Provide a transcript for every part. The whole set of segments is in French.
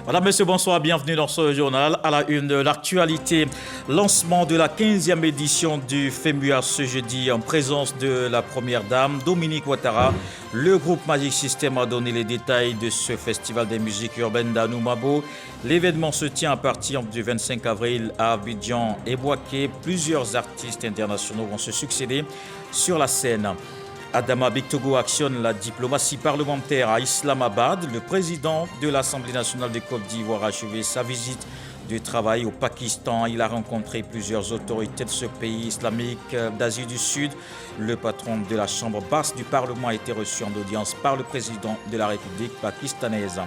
Madame, Monsieur, bonsoir, bienvenue dans ce journal. À la une de l'actualité, lancement de la 15e édition du FEMUA ce jeudi en présence de la première dame, Dominique Ouattara. Le groupe Magic System a donné les détails de ce festival des musiques urbaines d'Anoumabo. L'événement se tient à partir du 25 avril à Abidjan et Bouaké. Plusieurs artistes internationaux vont se succéder sur la scène. Adama Bictogo actionne la diplomatie parlementaire à Islamabad. Le président de l'Assemblée nationale de Côte d'Ivoire a achevé sa visite de travail au Pakistan. Il a rencontré plusieurs autorités de ce pays islamique d'Asie du Sud. Le patron de la Chambre basse du Parlement a été reçu en audience par le président de la République pakistanaise.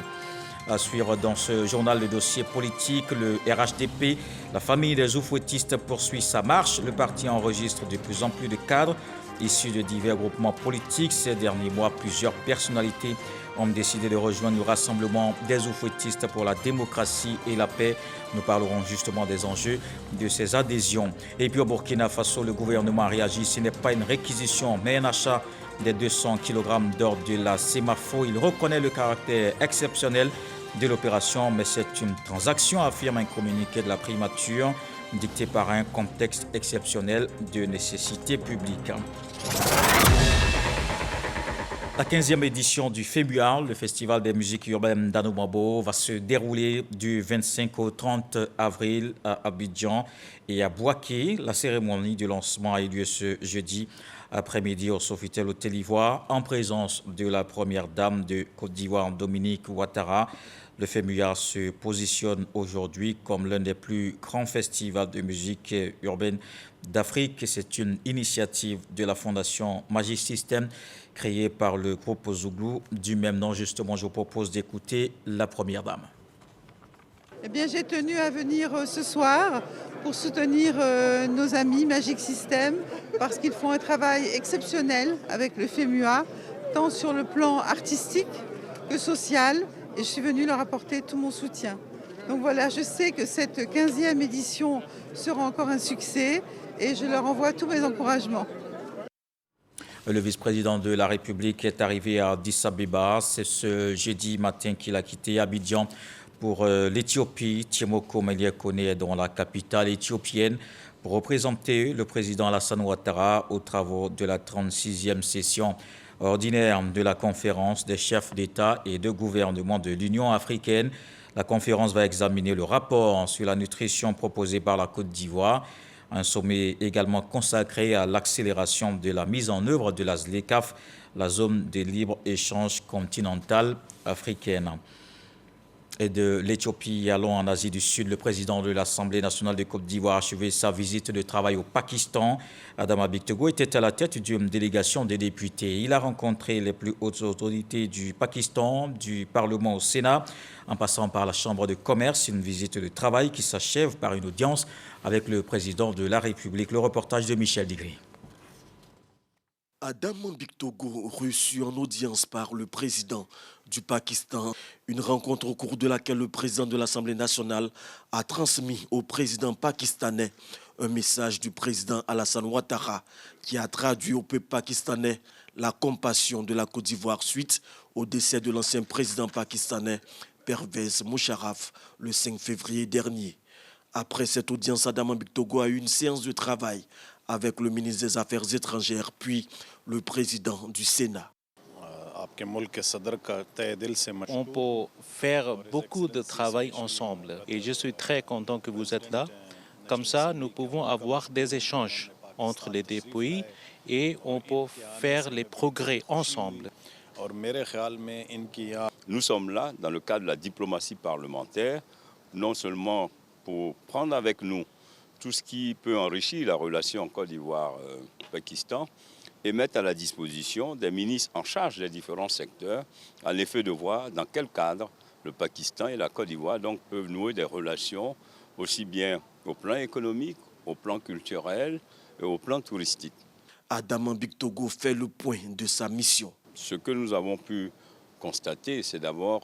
À suivre dans ce journal le dossier politique, le RHDP, la famille des oufouettistes poursuit sa marche. Le parti enregistre de plus en plus de cadres issus de divers groupements politiques. Ces derniers mois, plusieurs personnalités ont décidé de rejoindre le rassemblement des oufouettistes pour la démocratie et la paix. Nous parlerons justement des enjeux de ces adhésions. Et puis au Burkina Faso, le gouvernement a réagi. Ce n'est pas une réquisition, mais un achat des 200 kg d'or de la Semafo. Il reconnaît le caractère exceptionnel de l'opération, mais c'est une transaction, affirme un communiqué de la primature, dicté par un contexte exceptionnel de nécessité publique. La 15e édition du FEMUA, le Festival des musiques urbaines d'Anoumabo, va se dérouler du 25 au 30 avril à Abidjan et à Bouaké. La cérémonie de lancement a eu lieu ce jeudi après-midi au Sofitel Hôtel Ivoire en présence de la première dame de Côte d'Ivoire, Dominique Ouattara. Le FEMUA se positionne aujourd'hui comme l'un des plus grands festivals de musique urbaine d'Afrique. C'est une initiative de la Fondation Magic System créée par le groupe Zouglou du même nom. Justement, je vous propose d'écouter la première dame. Eh bien, j'ai tenu à venir ce soir pour soutenir nos amis Magic System parce qu'ils font un travail exceptionnel avec le FEMUA, tant sur le plan artistique que social. Et je suis venue leur apporter tout mon soutien. Donc voilà, je sais que cette 15e édition sera encore un succès et je leur envoie tous mes encouragements. Le vice-président de la République est arrivé à Addis Abeba. C'est ce jeudi matin qu'il a quitté Abidjan pour l'Éthiopie. Tiemoko Meliekone est dans la capitale éthiopienne pour représenter le président Alassane Ouattara aux travaux de la 36e session ordinaire de la conférence des chefs d'État et de gouvernement de l'Union africaine. La conférence va examiner le rapport sur la nutrition proposé par la Côte d'Ivoire. Un sommet également consacré à l'accélération de la mise en œuvre de la ZLECAf, la zone de libre-échange continentale africaine. Et de l'Éthiopie, allons en Asie du Sud. Le président de l'Assemblée nationale de Côte d'Ivoire a achevé sa visite de travail au Pakistan. Adama Bictogo était à la tête d'une délégation des députés. Il a rencontré les plus hautes autorités du Pakistan, du Parlement au Sénat, en passant par la Chambre de commerce. Une visite de travail qui s'achève par une audience avec le président de la République. Le reportage de Michel Digri. Adama Bictogo reçu en audience par le président du Pakistan. Une rencontre au cours de laquelle le président de l'Assemblée nationale a transmis au président pakistanais un message du président Alassane Ouattara qui a traduit au peuple pakistanais la compassion de la Côte d'Ivoire suite au décès de l'ancien président pakistanais Pervez Musharraf le 5 février dernier. Après cette audience, Adama Bictogo a eu une séance de travail avec le ministre des Affaires étrangères, puis le président du Sénat. On peut faire beaucoup de travail ensemble et je suis très content que vous êtes là. Comme ça, nous pouvons avoir des échanges entre les deux pays et on peut faire les progrès ensemble. Nous sommes là dans le cadre de la diplomatie parlementaire, non seulement pour prendre avec nous tout ce qui peut enrichir la relation Côte d'Ivoire-Pakistan et mettre à la disposition des ministres en charge des différents secteurs, à l'effet de voir dans quel cadre le Pakistan et la Côte d'Ivoire donc peuvent nouer des relations aussi bien au plan économique, au plan culturel et au plan touristique. Adama Bictogo fait le point de sa mission. Ce que nous avons pu constater, c'est d'abord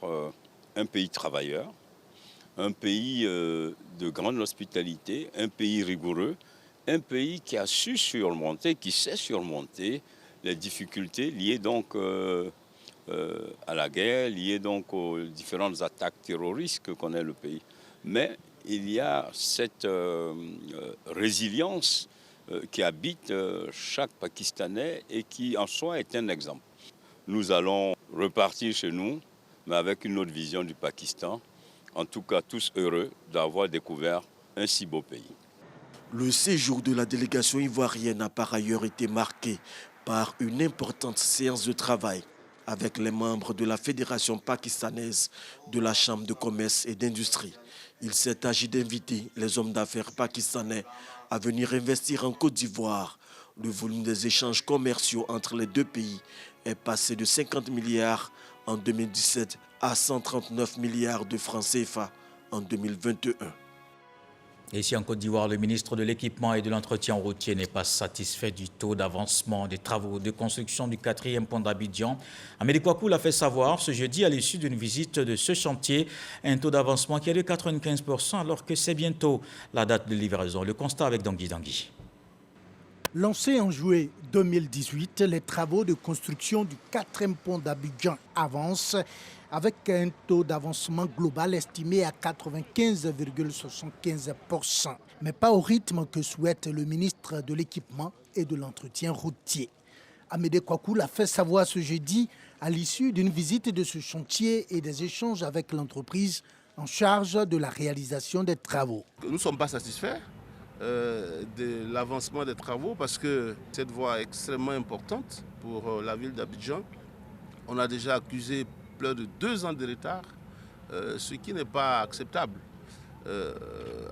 un pays travailleur, un pays de grande hospitalité, un pays rigoureux, un pays qui a su surmonter, qui sait surmonter les difficultés liées donc à la guerre, liées donc aux différentes attaques terroristes que connaît le pays. Mais il y a cette résilience qui habite chaque Pakistanais et qui en soi est un exemple. Nous allons repartir chez nous, mais avec une autre vision du Pakistan. En tout cas, tous heureux d'avoir découvert un si beau pays. Le séjour de la délégation ivoirienne a par ailleurs été marqué par une importante séance de travail avec les membres de la Fédération pakistanaise de la Chambre de commerce et d'industrie. Il s'est agi d'inviter les hommes d'affaires pakistanais à venir investir en Côte d'Ivoire. Le volume des échanges commerciaux entre les deux pays est passé de 50 milliards en 2017 à 139 milliards de francs CFA en 2021. Et ici en Côte d'Ivoire, le ministre de l'Équipement et de l'Entretien routier n'est pas satisfait du taux d'avancement des travaux de construction du 4e pont d'Abidjan. Amédée Kouakou l'a fait savoir ce jeudi à l'issue d'une visite de ce chantier. Un taux d'avancement qui est de 95% alors que c'est bientôt la date de livraison. Le constat avec Dangui Dangui. Lancés en juillet 2018, les travaux de construction du 4e pont d'Abidjan avancent avec un taux d'avancement global estimé à 95,75%, mais pas au rythme que souhaite le ministre de l'Équipement et de l'Entretien routier. Amédée Kouakou l'a fait savoir ce jeudi à l'issue d'une visite de ce chantier et des échanges avec l'entreprise en charge de la réalisation des travaux. Nous ne sommes pas satisfaits de l'avancement des travaux parce que cette voie est extrêmement importante pour la ville d'Abidjan. On a déjà accusé plus de 2 ans de retard, ce qui n'est pas acceptable.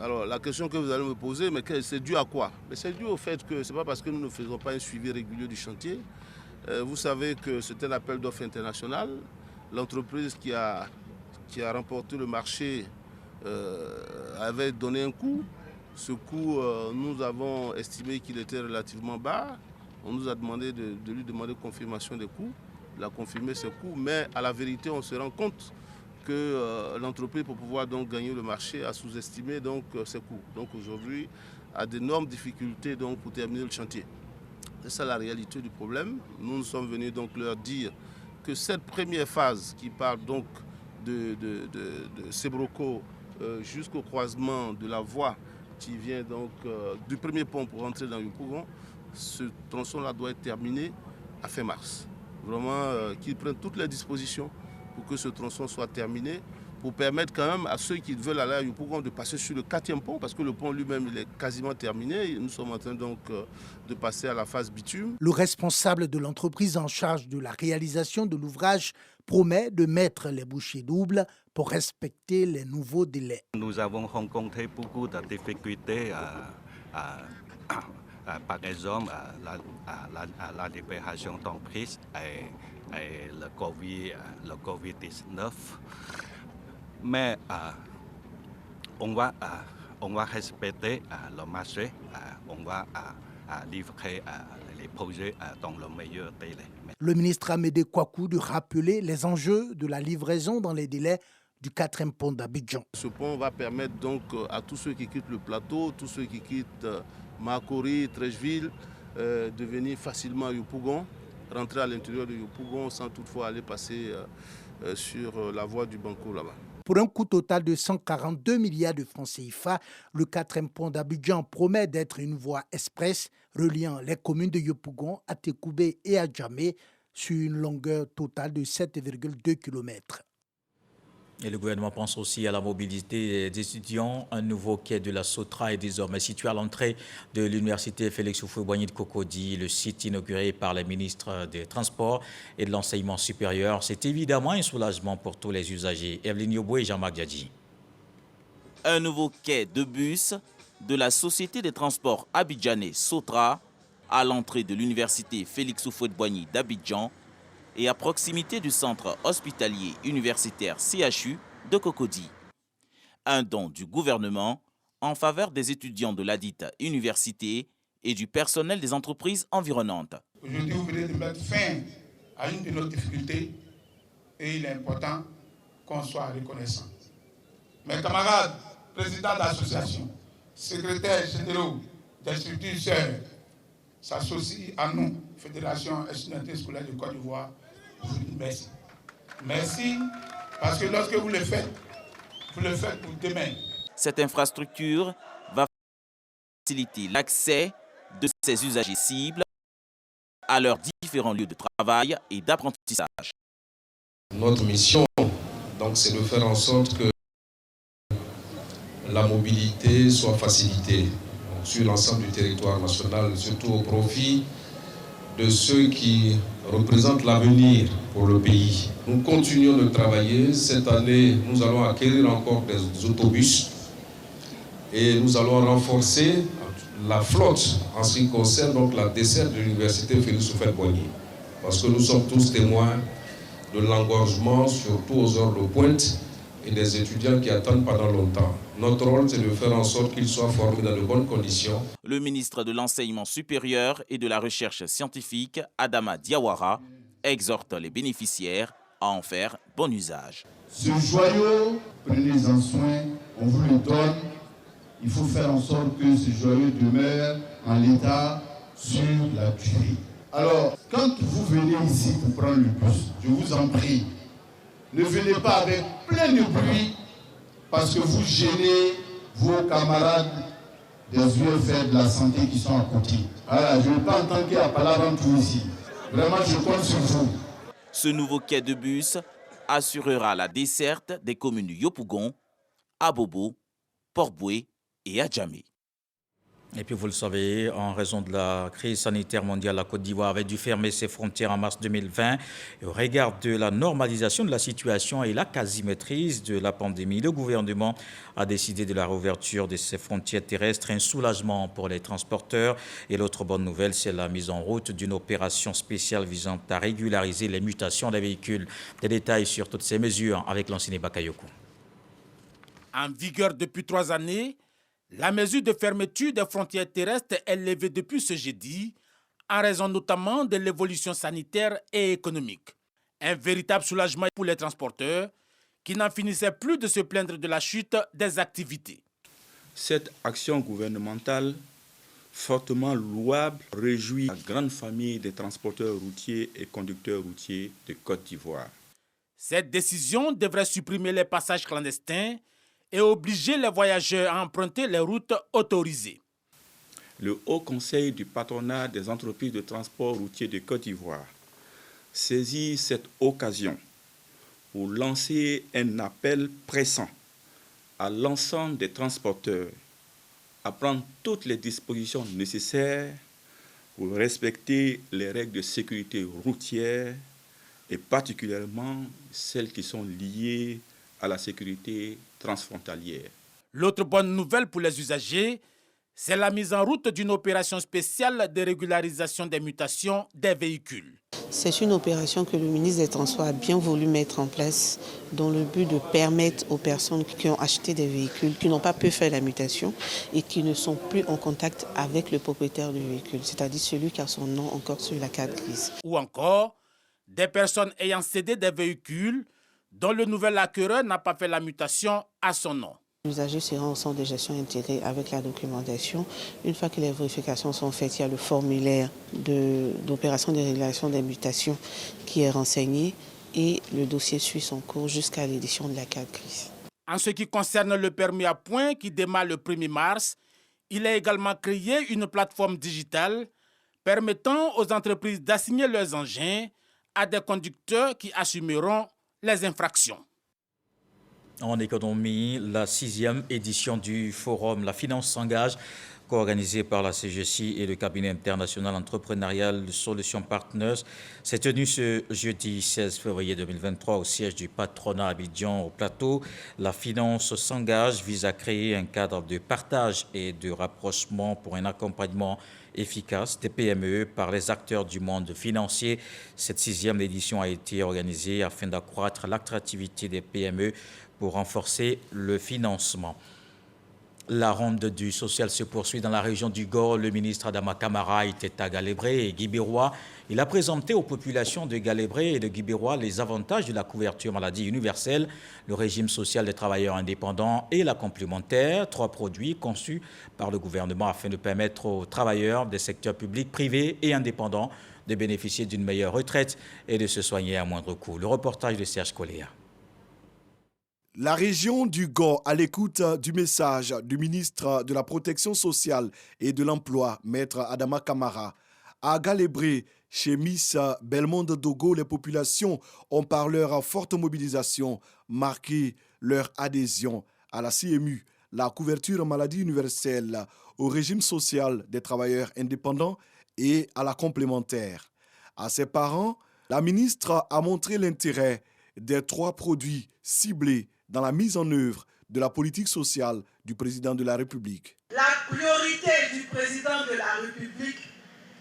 Alors la question que vous allez me poser, mais c'est dû à quoi? C'est dû au fait que ce n'est pas parce que nous ne faisons pas un suivi régulier du chantier. Vous savez que c'est un appel d'offres international. L'entreprise qui a remporté le marché avait donné un coût. Ce coût, nous avons estimé qu'il était relativement bas. On nous a demandé de lui demander confirmation des coûts. Il a confirmé ses coûts, mais à la vérité, on se rend compte que l'entreprise, pour pouvoir donc gagner le marché, a sous-estimé donc ses coûts. Donc aujourd'hui, a d'énormes difficultés donc pour terminer le chantier. C'est ça la réalité du problème. Nous sommes venus donc leur dire que cette première phase qui part donc de Sébroko jusqu'au croisement de la voie qui vient donc du premier pont pour rentrer dans Yopougon, ce tronçon-là doit être terminé à fin mars. Vraiment qu'ils prennent toutes les dispositions pour que ce tronçon soit terminé, pour permettre quand même à ceux qui veulent aller à Yopougon de passer sur le 4e pont, parce que le pont lui-même il est quasiment terminé. Nous sommes en train donc de passer à la phase bitume. Le responsable de l'entreprise en charge de la réalisation de l'ouvrage promet de mettre les bouchées doubles pour respecter les nouveaux délais. Nous avons rencontré beaucoup de difficultés par exemple la libération d'emprise et le Covid-19. Mais on va respecter le marché, on va livrer les projets dans le meilleur délai. Le ministre Amédée Kouakou de rappeler les enjeux de la livraison dans les délais du 4e pont d'Abidjan. Ce pont va permettre donc à tous ceux qui quittent le plateau, tous ceux qui quittent Makori, Trècheville, de venir facilement à Yopougon, rentrer à l'intérieur de Yopougon sans toutefois aller passer sur la voie du Banco là-bas. Pour un coût total de 142 milliards de francs CFA, le 4e pont d'Abidjan promet d'être une voie express reliant les communes de Yopougon, Atekoubé et Adjamé sur une longueur totale de 7,2 km. Et le gouvernement pense aussi à la mobilité des étudiants. Un nouveau quai de la Sotra est désormais situé à l'entrée de l'université Félix Houphouët-Boigny de Cocody. Le site inauguré par les ministres des Transports et de l'Enseignement supérieur. C'est évidemment un soulagement pour tous les usagers. Evelyne Yoboué et Jean-Marc Diadji. Un nouveau quai de bus de la Société des Transports abidjanais Sotra à l'entrée de l'université Félix Houphouët-Boigny d'Abidjan et à proximité du centre hospitalier universitaire CHU de Cocody. Un don du gouvernement en faveur des étudiants de ladite université et du personnel des entreprises environnantes. Aujourd'hui, vous venez de mettre fin à une de nos difficultés et il est important qu'on soit reconnaissant. Mes camarades, présidents d'associations, secrétaires généraux des structures sœurs, s'associent à nous, Fédération estudiantine scolaire de Côte d'Ivoire. Merci. Merci, parce que lorsque vous le faites pour demain. Cette infrastructure va faciliter l'accès de ces usagers cibles à leurs différents lieux de travail et d'apprentissage. Notre mission, donc, c'est de faire en sorte que la mobilité soit facilitée sur l'ensemble du territoire national, surtout au profit de ceux qui représentent l'avenir pour le pays. Nous continuons de travailler. Cette année, nous allons acquérir encore des autobus et nous allons renforcer la flotte en ce qui concerne donc la desserte de l'université Félix Houphouët-Boigny. Parce que nous sommes tous témoins de l'engorgement, surtout aux heures de pointe, et des étudiants qui attendent pendant longtemps. Notre rôle, c'est de faire en sorte qu'ils soient formés dans de bonnes conditions. Le ministre de l'Enseignement supérieur et de la Recherche scientifique, Adama Diawara, exhorte les bénéficiaires à en faire bon usage. Ce joyau, prenez-en soin, on vous le donne. Il faut faire en sorte que ce joyau demeure en l'état sur la durée. Alors, quand vous venez ici pour prendre le bus, je vous en prie, ne venez pas avec plein de bruit parce que vous gênez vos camarades des UFR de la santé qui sont à côté. Voilà, je ne veux pas entendre qu'il y a palabre tout ici. Vraiment, je compte sur vous. Ce nouveau quai de bus assurera la desserte des communes de Yopougon, Abobo, Port-Boué et Adjamé. Et puis vous le savez, en raison de la crise sanitaire mondiale, la Côte d'Ivoire avait dû fermer ses frontières en mars 2020. Et au regard de la normalisation de la situation et la quasi-maîtrise de la pandémie, le gouvernement a décidé de la réouverture de ses frontières terrestres, un soulagement pour les transporteurs. Et l'autre bonne nouvelle, c'est la mise en route d'une opération spéciale visant à régulariser les mutations des véhicules. Des détails sur toutes ces mesures avec l'enseignant Bakayoko. En vigueur depuis 3 années, la mesure de fermeture des frontières terrestres est levée depuis ce jeudi, en raison notamment de l'évolution sanitaire et économique. Un véritable soulagement pour les transporteurs qui n'en finissaient plus de se plaindre de la chute des activités. Cette action gouvernementale, fortement louable, réjouit la grande famille des transporteurs routiers et conducteurs routiers de Côte d'Ivoire. Cette décision devrait supprimer les passages clandestins et obliger les voyageurs à emprunter les routes autorisées. Le Haut Conseil du patronat des entreprises de transport routier de Côte d'Ivoire saisit cette occasion pour lancer un appel pressant à l'ensemble des transporteurs à prendre toutes les dispositions nécessaires pour respecter les règles de sécurité routière et particulièrement celles qui sont liées à la sécurité transfrontalière. L'autre bonne nouvelle pour les usagers, c'est la mise en route d'une opération spéciale de régularisation des mutations des véhicules. C'est une opération que le ministre des Transports a bien voulu mettre en place dans le but de permettre aux personnes qui ont acheté des véhicules, qui n'ont pas pu faire la mutation et qui ne sont plus en contact avec le propriétaire du véhicule, c'est-à-dire celui qui a son nom encore sur la carte grise. Ou encore, des personnes ayant cédé des véhicules dont le nouvel acquéreur n'a pas fait la mutation à son nom. L'usager sera en centre de gestion intégré avec la documentation. Une fois que les vérifications sont faites, il y a le formulaire d'opération de régulation des mutations qui est renseigné et le dossier suit son cours jusqu'à l'édition de la carte grise. En ce qui concerne le permis à points qui démarre le 1er mars, il a également créé une plateforme digitale permettant aux entreprises d'assigner leurs engins à des conducteurs qui assumeront les infractions. En économie, la 6e édition du forum La Finance s'engage, co-organisé par la CGC et le cabinet international entrepreneurial Solutions Partners, s'est tenu ce jeudi 16 février 2023 au siège du patronat Abidjan au Plateau. La Finance s'engage vise à créer un cadre de partage et de rapprochement pour un accompagnement efficace des PME par les acteurs du monde financier. Cette 6e édition a été organisée afin d'accroître l'attractivité des PME pour renforcer le financement. La ronde du social se poursuit dans la région du Gor. Le ministre Adama Kamara était à Galébré et Guibérois. Il a présenté aux populations de Galébré et de Guibérois les avantages de la couverture maladie universelle, le régime social des travailleurs indépendants et la complémentaire, 3 produits conçus par le gouvernement afin de permettre aux travailleurs des secteurs publics, privés et indépendants de bénéficier d'une meilleure retraite et de se soigner à moindre coût. Le reportage de Serge Coléa. La région du Go, à l'écoute du message du ministre de la Protection sociale et de l'Emploi, Maître Adama Kamara, a célébré chez Miss Belmonde Dogo, les populations ont par leur forte mobilisation marqué leur adhésion à la CMU, la couverture maladie universelle, au régime social des travailleurs indépendants et à la complémentaire. À ses parents, la ministre a montré l'intérêt des 3 produits ciblés dans la mise en œuvre de la politique sociale du président de la République. La priorité du président de la République,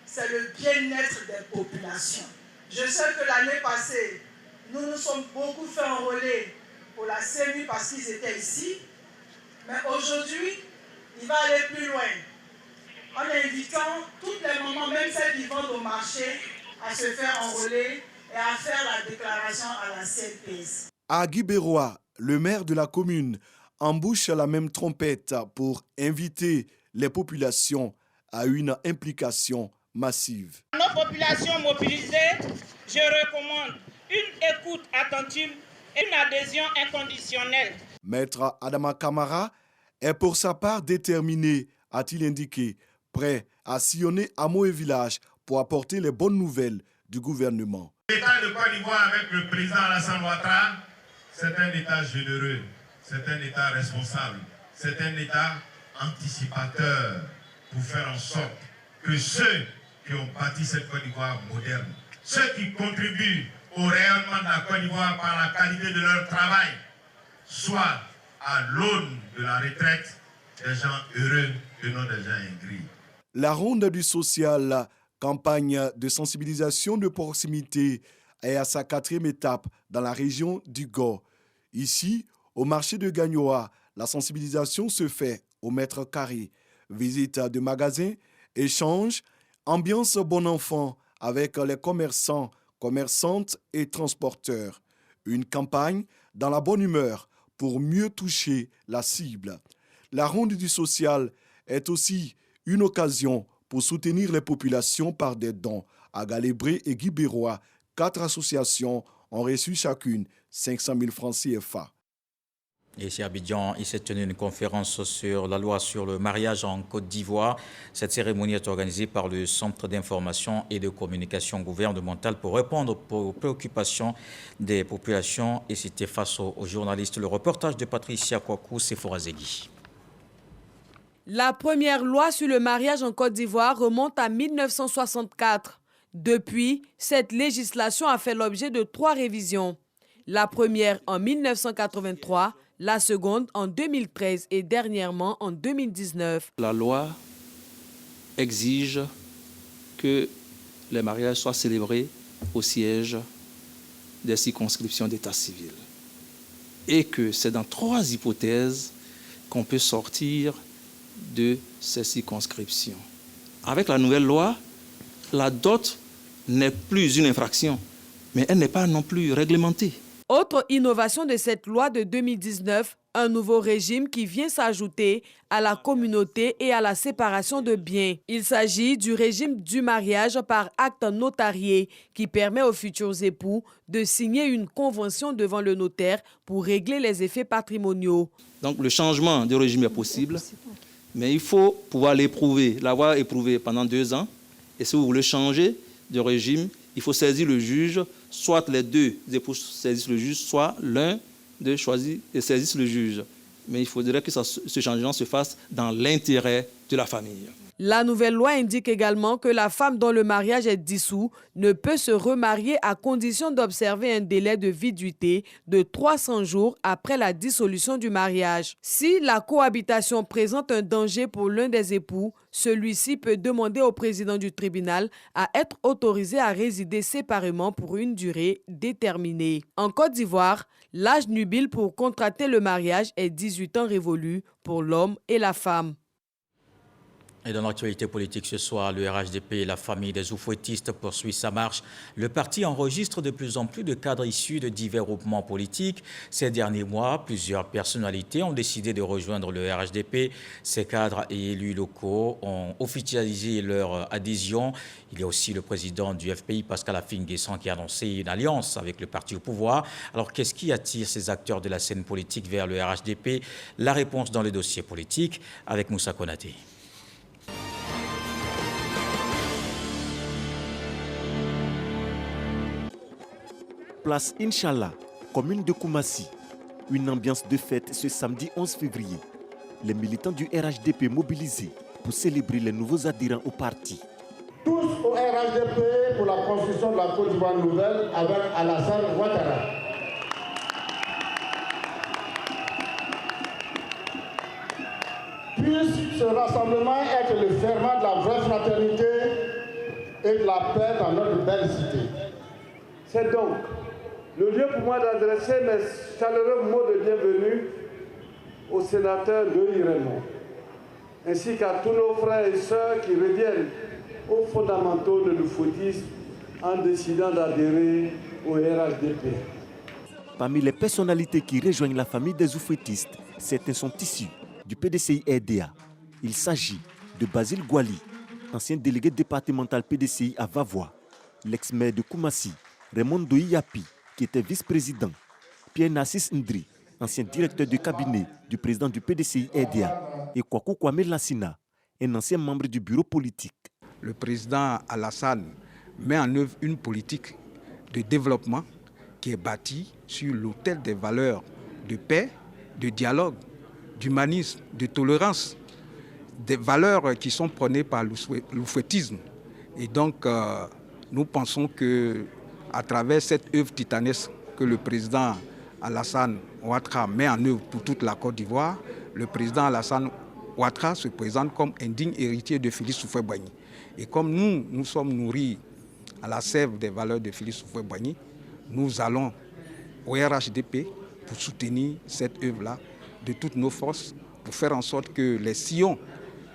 c'est le bien-être des populations. Je sais que l'année passée, nous nous sommes beaucoup fait enrôler pour la CMU parce qu'ils étaient ici. Mais aujourd'hui, il va aller plus loin en invitant toutes les mamans, même celles qui vendent au marché, à se faire enrôler et à faire la déclaration à la CNPS. À Guibérois, le maire de la commune embouche la même trompette pour inviter les populations à une implication massive. À nos populations mobilisées, je recommande une écoute attentive et une adhésion inconditionnelle. Maître Adama Kamara est pour sa part déterminé, a-t-il indiqué, prêt à sillonner hameaux et villages pour apporter les bonnes nouvelles du gouvernement. L'État de Côte d'Ivoire avec le président Alassane Ouattara, c'est un État généreux, c'est un État responsable, c'est un État anticipateur pour faire en sorte que ceux qui ont bâti cette Côte d'Ivoire moderne, ceux qui contribuent au rayonnement de la Côte d'Ivoire par la qualité de leur travail, soient à l'aune de la retraite des gens heureux et non des gens aigris. La ronde du social, campagne de sensibilisation de proximité, est à sa 4e étape dans la région du Go. Ici, au marché de Gagnoa, la sensibilisation se fait au mètre carré. Visite de magasins, échanges, ambiance bon enfant avec les commerçants, commerçantes et transporteurs. Une campagne dans la bonne humeur pour mieux toucher la cible. La ronde du social est aussi une occasion pour soutenir les populations par des dons. À Galébré et Guibérois, 4 associations ont reçu chacune 500 000 francs CFA. Et ici à Abidjan, il s'est tenu une conférence sur la loi sur le mariage en Côte d'Ivoire. Cette cérémonie est organisée par le Centre d'information et de communication gouvernementale pour répondre aux préoccupations des populations. Et c'était face aux journalistes. Le reportage de Patricia Kwaku, Sephora Zegui. La première loi sur le mariage en Côte d'Ivoire remonte à 1964. Depuis, cette législation a fait l'objet de 3 révisions. La première en 1983, la seconde en 2013 et dernièrement en 2019. La loi exige que les mariages soient célébrés au siège des circonscriptions d'état civil et que c'est dans 3 hypothèses qu'on peut sortir de ces circonscriptions. Avec la nouvelle loi, la dot n'est plus une infraction, mais elle n'est pas non plus réglementée. Autre innovation de cette loi de 2019, un nouveau régime qui vient s'ajouter à la communauté et à la séparation de biens. Il s'agit du régime du mariage par acte notarié qui permet aux futurs époux de signer une convention devant le notaire pour régler les effets patrimoniaux. Donc le changement de régime est possible, mais il faut pouvoir l'éprouver, l'avoir éprouvé pendant 2 ans. Et si vous voulez changer de régime, il faut saisir le juge, soit les 2 époux saisissent le juge, soit l'un d'eux choisit et saisisse le juge. Mais il faudrait que ce changement se fasse dans l'intérêt de la famille. La nouvelle loi indique également que la femme dont le mariage est dissous ne peut se remarier à condition d'observer un délai de viduité de 300 jours après la dissolution du mariage. Si la cohabitation présente un danger pour l'un des époux, celui-ci peut demander au président du tribunal à être autorisé à résider séparément pour une durée déterminée. En Côte d'Ivoire, l'âge nubile pour contracter le mariage est 18 ans révolus pour l'homme et la femme. Et dans l'actualité politique ce soir, le RHDP et la famille des oufouettistes poursuit sa marche. Le parti enregistre de plus en plus de cadres issus de divers groupements politiques. Ces derniers mois, plusieurs personnalités ont décidé de rejoindre le RHDP. Ces cadres et élus locaux ont officialisé leur adhésion. Il y a aussi le président du FPI, Pascal Affi-N'Guessan, qui a annoncé une alliance avec le parti au pouvoir. Alors, qu'est-ce qui attire ces acteurs de la scène politique vers le RHDP? La réponse dans le dossier politique avec Moussa Konaté. Place Inch'Allah, commune de Koumassi. Une ambiance de fête ce samedi 11 février. Les militants du RHDP mobilisés pour célébrer les nouveaux adhérents au parti. Tous au RHDP pour la construction de la Côte d'Ivoire nouvelle avec Alassane Ouattara. Puisse ce rassemblement être le ferment de la vraie fraternité et de la paix dans notre belle cité. C'est donc le lieu pour moi d'adresser mes chaleureux mots de bienvenue au sénateur Louis Raymond, ainsi qu'à tous nos frères et sœurs qui reviennent aux fondamentaux de l'oufouettisme en décidant d'adhérer au RHDP. Parmi les personnalités qui rejoignent la famille des oufouettistes, certains sont issus du PDCI RDA. Il s'agit de Basile Gouali, ancien délégué départemental PDCI à Vavois, l'ex-maire de Koumassi, Raymond Doïapi, qui était vice-président, Pierre Narcisse Ndri, ancien directeur de cabinet du président du PDCI RDA, et Kwaku Kwame Lassina, un ancien membre du bureau politique. Le président Alassane met en œuvre une politique de développement qui est bâtie sur l'autel des valeurs de paix, de dialogue, d'humanisme, de tolérance, des valeurs qui sont prônées par l'oufouettisme. Et donc, nous pensons que à travers cette œuvre titanesque que le président Alassane Ouattara met en œuvre pour toute la Côte d'Ivoire, le président Alassane Ouattara se présente comme un digne héritier de Félix Houphouët-Boigny. Et comme nous sommes nourris à la sève des valeurs de Félix Houphouët-Boigny, nous allons au RHDP pour soutenir cette œuvre-là de toutes nos forces, pour faire en sorte que les sillons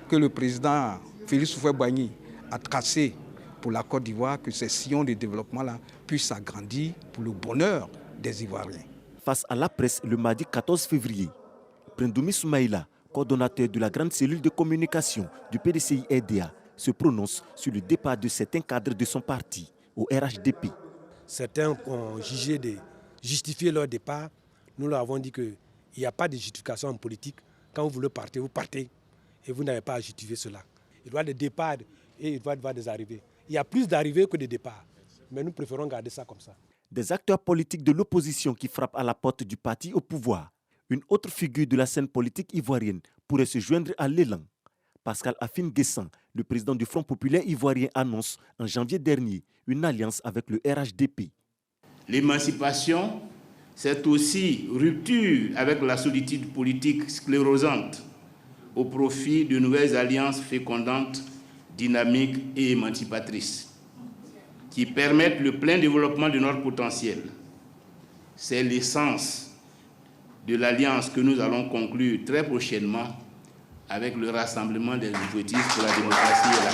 que le président Félix Houphouët-Boigny a tracés pour la Côte d'Ivoire, que ces sillons de développement-là puissent s'agrandir pour le bonheur des Ivoiriens. Face à la presse le mardi 14 février, Prendoumi Soumaïla, coordonnateur de la grande cellule de communication du PDCI RDA, se prononce sur le départ de certains cadres de son parti au RHDP. Certains ont jugé de justifier leur départ. Nous leur avons dit qu'il n'y a pas de justification en politique. Quand vous voulez partir, vous partez et vous n'avez pas à justifier cela. Il doit y avoir des départs et il doit y avoir des arrivées. Il y a plus d'arrivées que de départs, mais nous préférons garder ça comme ça. Des acteurs politiques de l'opposition qui frappent à la porte du parti au pouvoir. Une autre figure de la scène politique ivoirienne pourrait se joindre à l'élan. Pascal Affi-N'Guessan, le président du Front populaire ivoirien, annonce en janvier dernier une alliance avec le RHDP. L'émancipation, c'est aussi rupture avec la solitude politique sclérosante au profit de nouvelles alliances fécondantes, dynamiques et émancipatrices qui permettent le plein développement de notre potentiel. C'est l'essence de l'alliance que nous allons conclure très prochainement avec le Rassemblement des oufouettistes pour la démocratie et la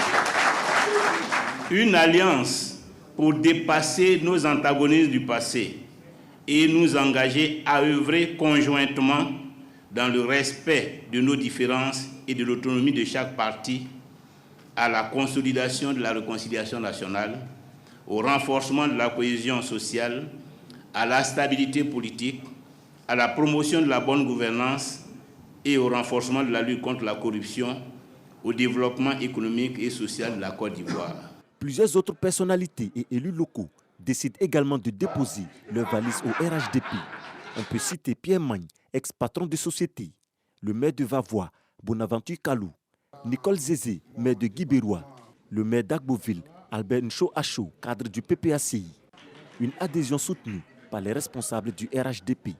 paix. Une alliance pour dépasser nos antagonismes du passé et nous engager à œuvrer conjointement dans le respect de nos différences et de l'autonomie de chaque parti, à la consolidation de la réconciliation nationale, au renforcement de la cohésion sociale, à la stabilité politique, à la promotion de la bonne gouvernance et au renforcement de la lutte contre la corruption, au développement économique et social de la Côte d'Ivoire. Plusieurs autres personnalités et élus locaux décident également de déposer leur valise au RHDP. On peut citer Pierre Magne, ex-patron de société, le maire de Vavois, Bonaventure Kalou, Nicole Zézé, maire de Guibérois, le maire d'Agboville, Albert Ncho Acho, cadre du PPACI. Une adhésion soutenue par les responsables du RHDP.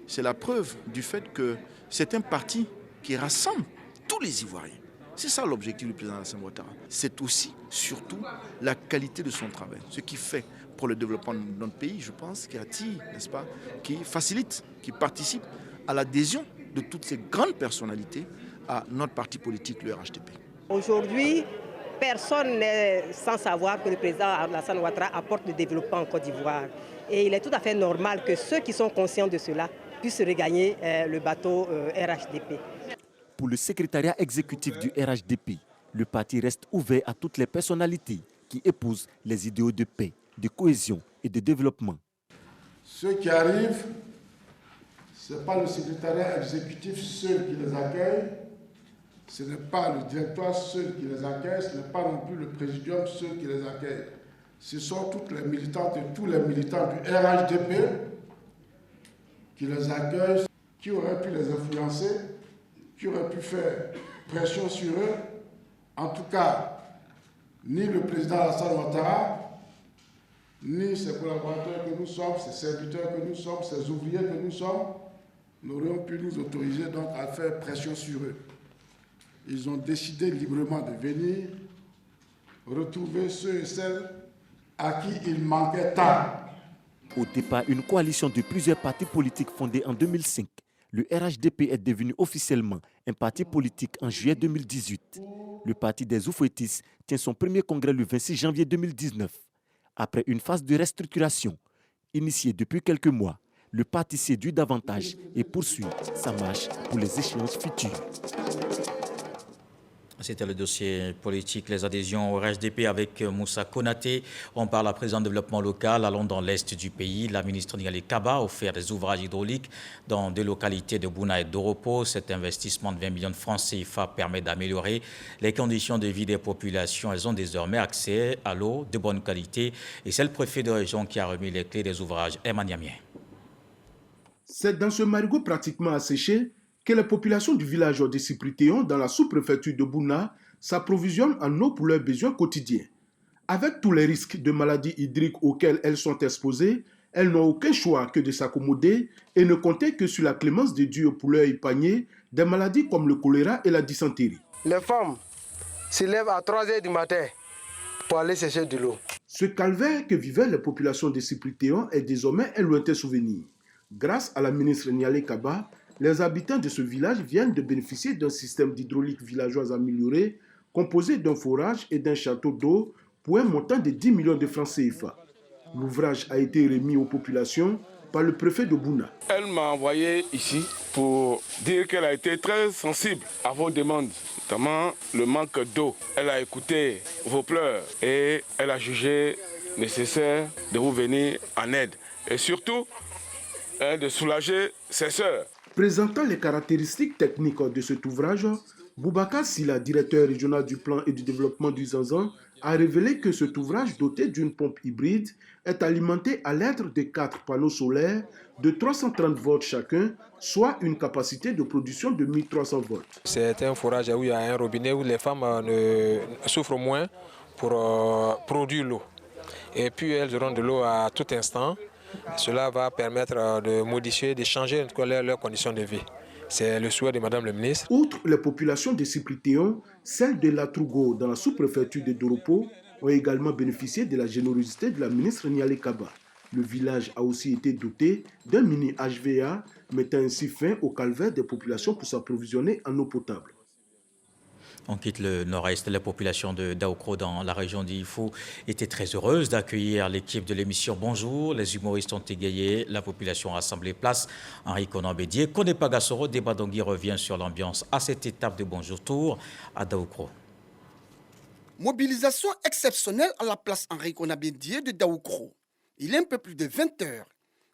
C'est la preuve du fait que c'est un parti qui rassemble tous les Ivoiriens. C'est ça l'objectif du président Alassane Ouattara. C'est aussi, surtout, la qualité de son travail. Ce qui fait pour le développement de notre pays, je pense, qui attire, n'est-ce pas, qui facilite, qui participe à l'adhésion de toutes ces grandes personnalités à notre parti politique, le RHDP. Aujourd'hui, personne n'est sans savoir que le président Alassane Ouattara apporte le développement en Côte d'Ivoire. Et il est tout à fait normal que ceux qui sont conscients de cela puissent regagner le bateau RHDP. Pour le secrétariat exécutif du RHDP, le parti reste ouvert à toutes les personnalités qui épousent les idéaux de paix, de cohésion et de développement. Ceux qui arrivent, ce n'est pas le secrétariat exécutif seul qui les accueille, ce n'est pas le directoire seul qui les accueille, ce n'est pas non plus le présidium seul qui les accueille. Ce sont toutes les militantes et tous les militants du RHDP qui les accueillent, qui auraient pu les influencer, qui auraient pu faire pression sur eux. En tout cas, ni le président Alassane Ouattara, ni ses collaborateurs que nous sommes, ses serviteurs que nous sommes, ses ouvriers que nous sommes, n'aurions pu nous autoriser donc à faire pression sur eux. Ils ont décidé librement de venir retrouver ceux et celles à qui il manquait tant. Au départ, une coalition de plusieurs partis politiques fondée en 2005, le RHDP est devenu officiellement un parti politique en juillet 2018. Le parti des Oufouettistes tient son premier congrès le 26 janvier 2019. Après une phase de restructuration initiée depuis quelques mois, le parti séduit davantage et poursuit sa marche pour les échéances futures. C'était le dossier politique, les adhésions au RHDP avec Moussa Konaté. On parle à présent de développement local. Allons dans l'est du pays. La ministre Niali Kaba a offert des ouvrages hydrauliques dans des localités de Bouna et d'Oropo. Cet investissement de 20 millions de francs CFA permet d'améliorer les conditions de vie des populations. Elles ont désormais accès à l'eau de bonne qualité. Et c'est le préfet de région qui a remis les clés des ouvrages. Emmanuel. C'est dans ce marigot pratiquement asséché que les populations du village de Cypritéon, dans la sous-préfecture de Bouna, s'approvisionnent en eau pour leurs besoins quotidiens. Avec tous les risques de maladies hydriques auxquels elles sont exposées, elles n'ont aucun choix que de s'accommoder et ne compter que sur la clémence de Dieu pour leur épargner des maladies comme le choléra et la dysenterie. Les femmes se lèvent à 3 h du matin pour aller chercher de l'eau. Ce calvaire que vivaient les populations de Cypritéon est désormais un lointain souvenir. Grâce à la ministre Niali Kaba, les habitants de ce village viennent de bénéficier d'un système d'hydraulique villageoise amélioré, composé d'un forage et d'un château d'eau pour un montant de 10 millions de francs CFA. L'ouvrage a été remis aux populations par le préfet de Bouna. Elle m'a envoyé ici pour dire qu'elle a été très sensible à vos demandes, notamment le manque d'eau. Elle a écouté vos pleurs et elle a jugé nécessaire de vous venir en aide et surtout de soulager ses sœurs. Présentant les caractéristiques techniques de cet ouvrage, Boubacar Silla, directeur régional du plan et du développement du Zanzan, a révélé que cet ouvrage doté d'une pompe hybride est alimenté à l'aide de 4 panneaux solaires de 330 volts chacun, soit une capacité de production de 1300 volts. C'est un forage où il y a un robinet où les femmes souffrent moins pour produire l'eau. Et puis elles auront de l'eau à tout instant. Cela va permettre de modifier, de changer leurs conditions de vie. C'est le souhait de Madame le ministre. Outre les populations de Cypritéon, celles de Latrougo dans la sous-préfecture de Doropo ont également bénéficié de la générosité de la ministre Niali Kaba. Le village a aussi été doté d'un mini HVA, mettant ainsi fin au calvaire des populations pour s'approvisionner en eau potable. On quitte le nord-est. La population de Daoukro dans la région d'Ifou était très heureuse d'accueillir l'équipe de l'émission Bonjour. Les humoristes ont égayé. La population a rassemblé place. Henri Conan-Bédier, Konepa Gassoro, Debadongui revient sur l'ambiance à cette étape de Bonjour Tour à Daoukro. Mobilisation exceptionnelle à la place Henri Conan-Bédier de Daoukro. Il est un peu plus de 20 heures.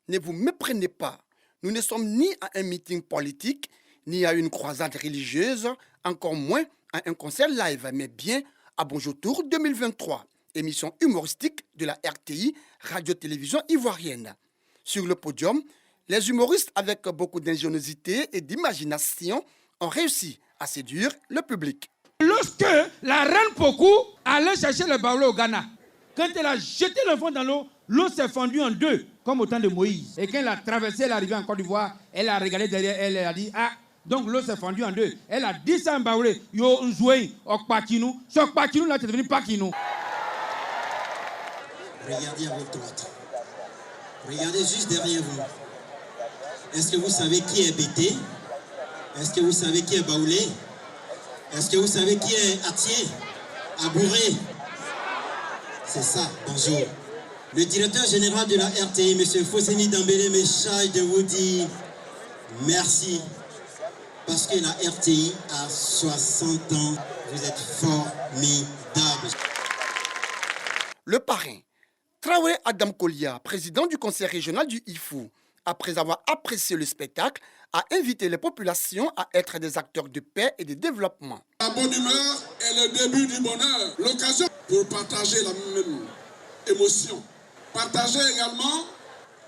Ne vous méprenez pas. Nous ne sommes ni à un meeting politique, ni à une croisade religieuse, encore moins à un concert live, mais bien à Bonjour Tour 2023, émission humoristique de la RTI, radio-télévision ivoirienne. Sur le podium, les humoristes avec beaucoup d'ingéniosité et d'imagination ont réussi à séduire le public. Lorsque la reine Pokou allait chercher le baoulé au Ghana, quand elle a jeté l'enfant dans l'eau, l'eau s'est fendue en deux, comme au temps de Moïse. Et quand elle a traversé, elle est arrivée en Côte d'Ivoire, elle a regardé derrière elle, elle a dit « Ah !» Donc l'eau s'est fendue en deux. Elle a dit ça en baoulé. Yo nzoué, okpakinou. Ce okpakinou là, c'est devenu pakinou. Regardez à votre droite. Regardez juste derrière vous. Est-ce que vous savez qui est Bété? Est-ce que vous savez qui est Baoulé? Est-ce que vous savez qui est Atié Abouré? C'est ça, bonjour. Le directeur général de la RTI, M. Fosseni Dambélé, me charge de vous dire merci. Parce que la RTI a 60 ans, vous êtes formidables. Le parrain, Traoré Adam Kolia, président du conseil régional du IFU, après avoir apprécié le spectacle, a invité les populations à être des acteurs de paix et de développement. La bonne humeur est le début du bonheur, l'occasion pour partager la même émotion. Partager également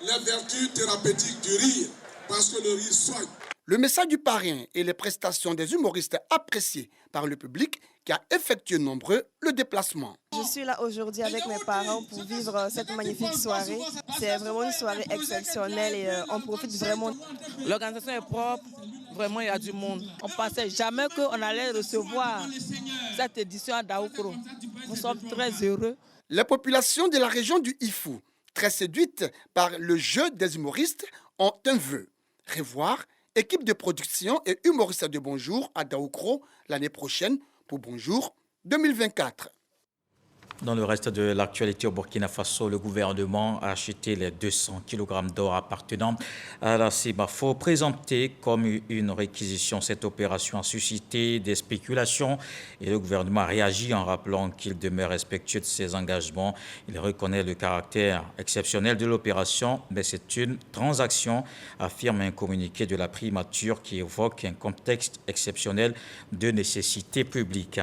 les vertus thérapeutiques du rire, parce que le rire soigne. Le message du parrain et les prestations des humoristes appréciés par le public qui a effectué nombreux le déplacement. Je suis là aujourd'hui avec mes parents pour vivre cette magnifique soirée. C'est vraiment une soirée exceptionnelle et on profite vraiment. L'organisation est propre, vraiment il y a du monde. On ne pensait jamais qu'on allait recevoir cette édition à Daoukro. Nous sommes très heureux. Les populations de la région du IFU, très séduites par le jeu des humoristes, ont un vœu. Revoir équipe de production et humoristes de Bonjour à Daoukro l'année prochaine pour Bonjour 2024. Dans le reste de l'actualité au Burkina Faso, le gouvernement a acheté les 200 kg d'or appartenant à la CEMAFO. Présentée comme une réquisition, cette opération a suscité des spéculations et le gouvernement a réagi en rappelant qu'il demeure respectueux de ses engagements. Il reconnaît le caractère exceptionnel de l'opération, mais c'est une transaction, affirme un communiqué de la primature qui évoque un contexte exceptionnel de nécessité publique.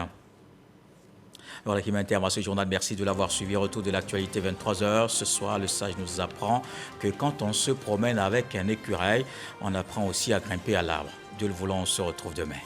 Voilà qui m'intervient à ce journal. Merci de l'avoir suivi. Retour de l'actualité 23h. Ce soir, le sage nous apprend que quand on se promène avec un écureuil, on apprend aussi à grimper à l'arbre. Dieu le voulant, on se retrouve demain.